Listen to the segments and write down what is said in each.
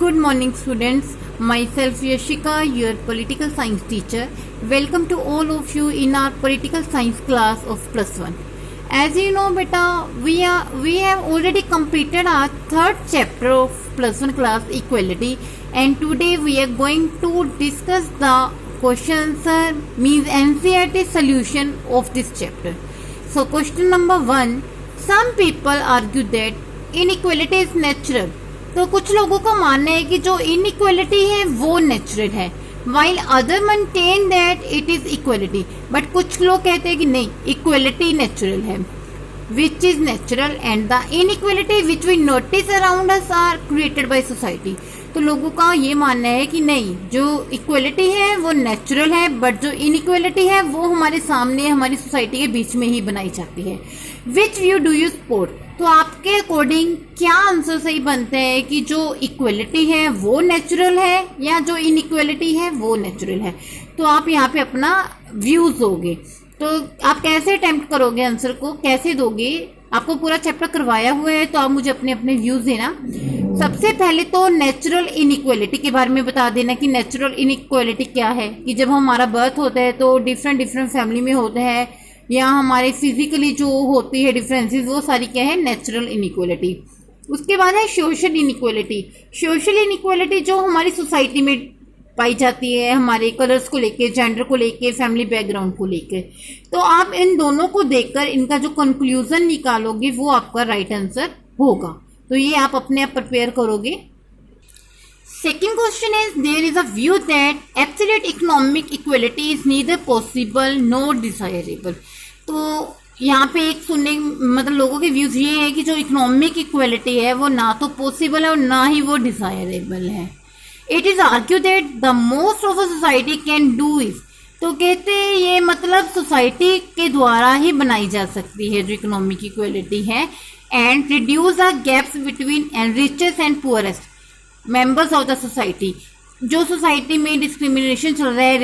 Good morning, students. Myself Yashika, your political science teacher. Welcome to all of you in our political science class of +1. As you know, beta, we have already completed our third chapter of +1 class equality, and today we are going to discuss the question answer means NCERT solution of this chapter. So, question number 1. Some people argue that inequality is natural. तो कुछ लोगों का मानना है कि जो inequality है वो नेचुरल है, while other maintain that it is equality. But कुछ लोग कहते हैं कि नहीं, इक्वालिटी नेचुरल है. Which is natural and the inequality which we notice around us are created by society. तो लोगों का ये मानना है कि नहीं, जो इक्वालिटी है वो नेचुरल है, बट जो इनइक्वालिटी है वो हमारे सामने हमारी सोसाइटी के बीच में ही बनाई जाती है. विच व्यू डू यू सपोर्ट? तो आपके अकॉर्डिंग क्या आंसर सही बनते हैं कि जो इक्वलिटी है वो नेचुरल है या जो इनइक्वलिटी है वो नेचुरल है? तो आप यहाँ पे अपना व्यूज दोगे. तो आप कैसे अटेम्प्ट करोगे, आंसर को कैसे दोगे? आपको पूरा चैप्टर करवाया हुआ है, तो आप मुझे अपने अपने व्यूज देना. सबसे पहले तो नेचुरल इनइक्वलिटी के बारे में बता देना कि नेचुरल इनइक्वलिटी क्या है. कि जब हमारा बर्थ होता है तो डिफरेंट फैमिली में होते हैं, या हमारे फिजिकली जो होती है डिफरेंसेस, वो सारी क्या है, नेचुरल इनइक्वालिटी. उसके बाद है सोशल इनइक्वालिटी. सोशल इनइक्वालिटी जो हमारी सोसाइटी में पाई जाती है, हमारे कलर्स को लेके, जेंडर को लेके, फैमिली बैकग्राउंड को लेके. तो आप इन दोनों को देखकर इनका जो कंक्लूजन निकालोगे वो आपका राइट आंसर होगा. तो ये आप अपने आप प्रिपेयर करोगे. Second question is, there is a view that absolute economic equality is neither possible nor desirable. तो यहाँ पे एक सुनने मतलब लोगों के व्यूज ये है कि जो इकोनॉमिक इक्वलिटी है वो ना तो पॉसिबल है और ना ही वो डिजायरेबल है. It is argue that the most of a society can do is. तो कहते हैं ये मतलब सोसाइटी के द्वारा ही बनाई जा सकती है जो इकोनॉमिक इक्वलिटी है, and reduce the gaps between and richest and poorest members of the society. जो सोसाइटी में डिस्क्रिमिनेशन चल रहा है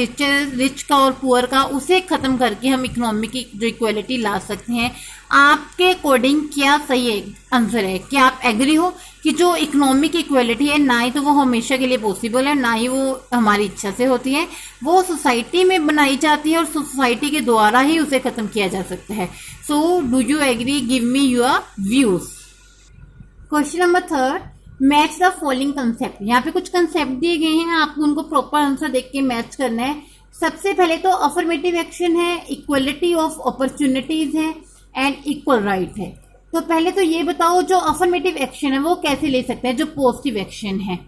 रिच का और पुअर का, उसे खत्म करके हम इकोनॉमिक की जो इक्वलिटी ला सकते हैं. आपके अकॉर्डिंग क्या सही है आंसर है? क्या आप एग्री हो कि जो इकोनॉमिक इक्वलिटी है ना ही तो वो हमेशा के लिए पॉसिबल है, ना ही वो हमारी इच्छा से होती है, वो सोसाइटी में बनाई जाती है और सोसाइटी के द्वारा ही उसे खत्म किया जा सकता है. So do you agree? Give me your views. Question number 3. Match the following concept. यहाँ पे कुछ कंसेप्ट दिए गए हैं, आपको उनको प्रॉपर आंसर देख के मैच करना है. सबसे पहले तो अफर्मेटिव एक्शन है, इक्वलिटी ऑफ अपॉर्चुनिटीज है, एंड इक्वल राइट है. तो पहले तो ये बताओ जो अफर्मेटिव एक्शन है वो कैसे ले सकते हैं, जो पॉजिटिव एक्शन है.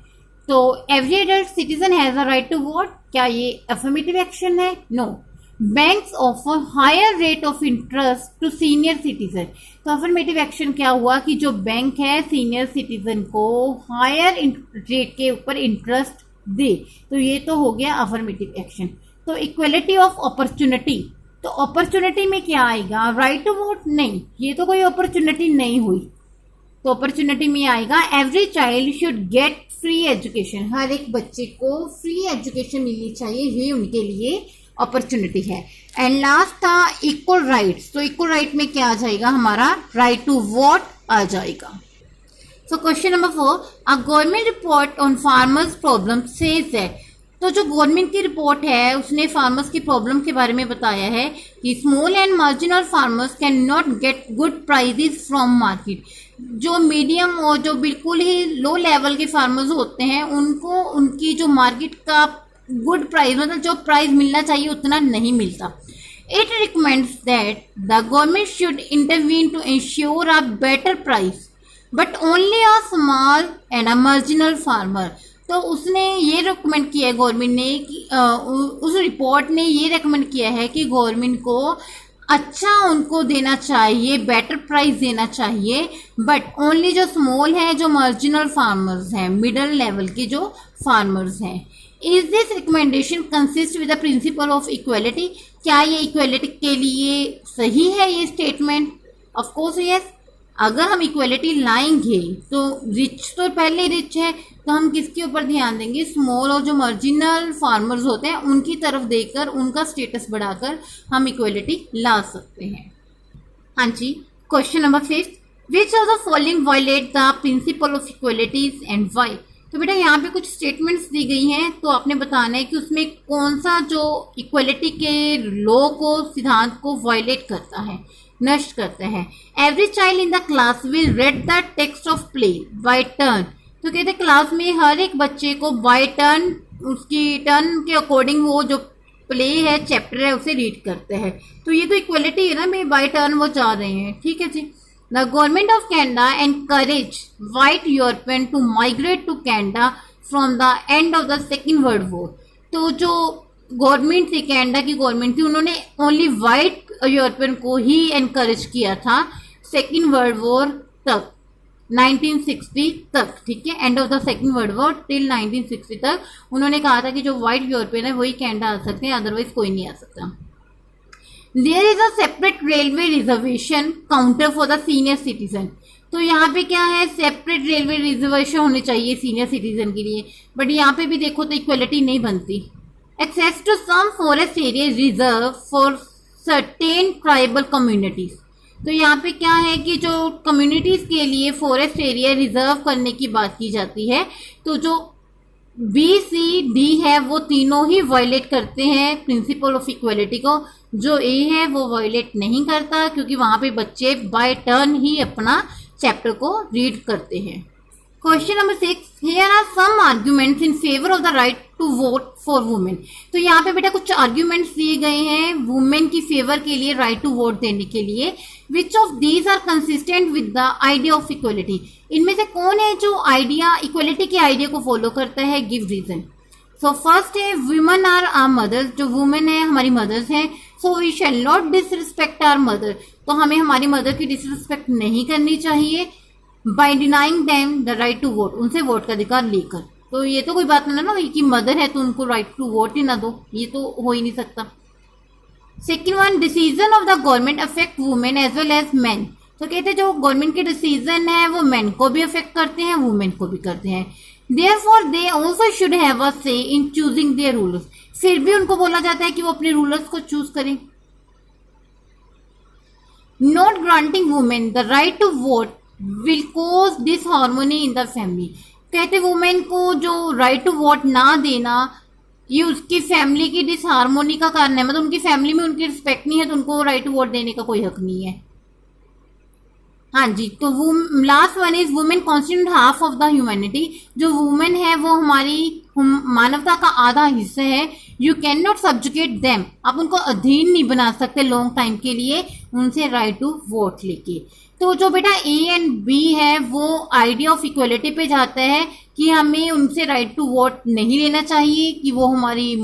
तो every adult citizen has a right to vote. क्या ये अफर्मेटिव एक्शन है? No. Banks offer higher rate of interest to senior citizen. तो अफर्मेटिव एक्शन क्या हुआ कि जो बैंक है सीनियर सिटीजन को हायर रेट के ऊपर इंटरेस्ट दे. तो ये तो हो गया अफर्मेटिव एक्शन. तो इक्वलिटी ऑफ अपॉर्चुनिटी. तो अपॉर्चुनिटी में क्या आएगा? Right to vote? नहीं, ये तो कोई अपॉर्चुनिटी नहीं हुई. तो अपॉर्चुनिटी में आएगा every child should get free education. हर एक बच्चे को फ्री एजुकेशन मिलनी चाहिए, ये उनके लिए अपॉर्चुनिटी है. एंड लास्ट था इक्वल राइट्स. तो इक्वल राइट में क्या आ जाएगा? हमारा राइट टू वोट आ जाएगा. So question number 4. A government report on farmers problem says that. तो जो गवर्नमेंट की रिपोर्ट है उसने फार्मर्स की प्रॉब्लम के बारे में बताया है कि small and marginal farmers can not get good prices from market. जो मीडियम और जो बिल्कुल ही लो लेवल के फार्मर्स होते हैं उनको उनकी जो मार्केट का गुड प्राइस मतलब जो प्राइस मिलना चाहिए उतना नहीं मिलता. It recommends that the government should intervene to ensure a better price but only a small and a marginal farmer. तो उसने ये रिकमेंड किया है गवर्नमेंट ने कि उस रिपोर्ट ने ये रिकमेंड किया है कि गवर्नमेंट को अच्छा उनको देना चाहिए, बेटर प्राइस देना चाहिए, बट ओनली जो स्मॉल है, जो मार्जिनल फार्मर्स हैं, मिडल लेवल के जो फार्मर्स हैं. Is this recommendation consist with the principle of equality. क्या ये इक्वलिटी के लिए सही है ये स्टेटमेंट? Of course yes. अगर हम इक्वलिटी लाएंगे तो रिच तो पहले रिच है, तो हम किसके ऊपर ध्यान देंगे? स्मॉल और जो मार्जिनल फार्मर्स होते हैं उनकी तरफ देकर उनका स्टेटस बढ़ाकर हम इक्वलिटी ला सकते हैं. हाँ जी. Question number 5. Which of the following violate the principle of equalities and why. तो बेटा यहाँ पे कुछ स्टेटमेंट्स दी गई हैं, तो आपने बताना है कि उसमें कौन सा जो इक्वलिटी के लॉ को, सिद्धांत को वायलेट करता है, नष्ट करता है। Every child in the class will read the text of play by turn. तो कहते हैं क्लास में हर एक बच्चे को बाय टर्न, उसकी टर्न के अकॉर्डिंग वो जो प्ले है, चैप्टर है, उसे रीड करते हैं। तो ये तो इक्वलिटी है ना, मैं बाय टर्न वो चाह रहे हैं, ठीक है जी। The government of Canada encouraged white European to migrate to Canada from the end of the Second World War। तो जो गवर्नमेंट थी, कनाडा की गवर्नमेंट थी, उन्होंने ओनली वाइट यूरोपियन को ही एनकरेज किया था सेकेंड वर्ल्ड वॉर तक, 1960 तक, ठीक है। End of the second world war till 1960 तक उन्होंने कहा था कि जो वाइट यूरोपियन है वही कनाडा आ सकते हैं, अदरवाइज कोई नहीं आ सकता। There is a separate railway reservation counter for the senior citizen। तो यहाँ पे क्या है, सेपरेट रेलवे रिजर्वेशन होने चाहिए सीनियर सिटीजन के लिए, बट यहाँ पे भी देखो तो इक्वलिटी नहीं बनती। Access to some forest area reserve for certain tribal communities. तो यहाँ पे क्या है कि जो कम्युनिटीज के लिए फॉरेस्ट एरिया रिजर्व करने की बात की जाती है, तो जो बी सी डी है वो तीनों ही वायलेट करते हैं प्रिंसिपल ऑफ इक्वलिटी को। जो ए है वो वायलेट नहीं करता, क्योंकि वहां पे बच्चे बाय टर्न ही अपना चैप्टर को रीड करते हैं। Question number 6, here are some arguments in favour of the right to vote for women. तो यहाँ पे बेटा कुछ आर्ग्यूमेंट्स दिए गए हैं वुमेन की फेवर के लिए, राइट टू वोट देने के लिए। Which of these are consistent with the idea of equality. इनमें से कौन है जो आइडिया, इक्वलिटी के आइडिया को फॉलो करता है, गिव रीजन। सो फर्स्ट है वुमेन आर आर मदर्स। जो वुमेन है हमारी मदर्स हैं, so we shall not disrespect our mother. तो हमें हमारी मदर की डिसरिस्पेक्ट नहीं करनी चाहिए by denying them the right to vote, उनसे वोट का अधिकार लेकर। तो ये तो कोई बात नहीं ना कि मदर है तो उनको राइट टू वोट ही ना दो, ये तो हो ही नहीं सकता। Second one, decision of the government affect women as well as man. तो कहते हैं जो गवर्नमेंट के डिसीजन है वो मैन को भी अफेक्ट करते हैं, वुमेन को भी करते हैं। Therefore, they also should have a say in choosing their rulers। फिर भी उनको बोला जाता है कि वो अपने रूलर्स को चूज करें। Not granting women the right to vote will cause disharmony in the family। कहते वुमेन को जो राइट टू वोट ना देना ये उसकी फैमिली की डिसहार्मोनी का कारण है, मतलब उनकी फैमिली में उनकी रिस्पेक्ट नहीं है तो उनको राइट टू वोट देने का कोई हक नहीं है। हाँ जी, तो वो last one is women constitute half of the humanity. जो वुमेन है वो हमारी मानवता का आधा हिस्सा है। You can not subjugate them, आप उनको अधीन नहीं बना सकते लॉन्ग टाइम के लिए उनसे राइट टू वोट लेके। तो जो बेटा ए एंड बी है वो आइडिया ऑफ इक्वलिटी पे जाता है कि हमें उनसे राइट टू वोट नहीं लेना चाहिए, कि वो हमारी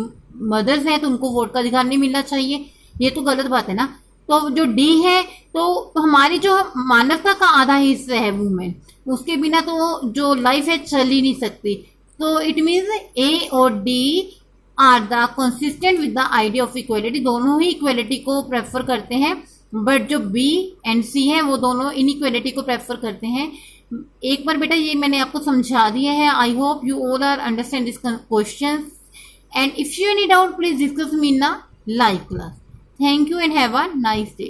मदर्स हैं तो उनको वोट का अधिकार नहीं मिलना चाहिए, ये तो गलत बात है ना। तो जो डी है तो हमारी जो मानवता का आधा हिस्सा है वुमेन, उसके बिना तो जो लाइफ है चल ही नहीं सकती। तो इट मीन्स ए और D R the consistent with the idea of equality, दोनों ही इक्वलिटी को प्रेफर करते हैं, बट जो बी एंड सी है वो दोनों इनइक्वलिटी को प्रेफर करते हैं। एक बार बेटा ये मैंने आपको समझा दिया है। I hope you all are understand this question, and if you any doubt please discuss me in live class. Thank you and have a nice day.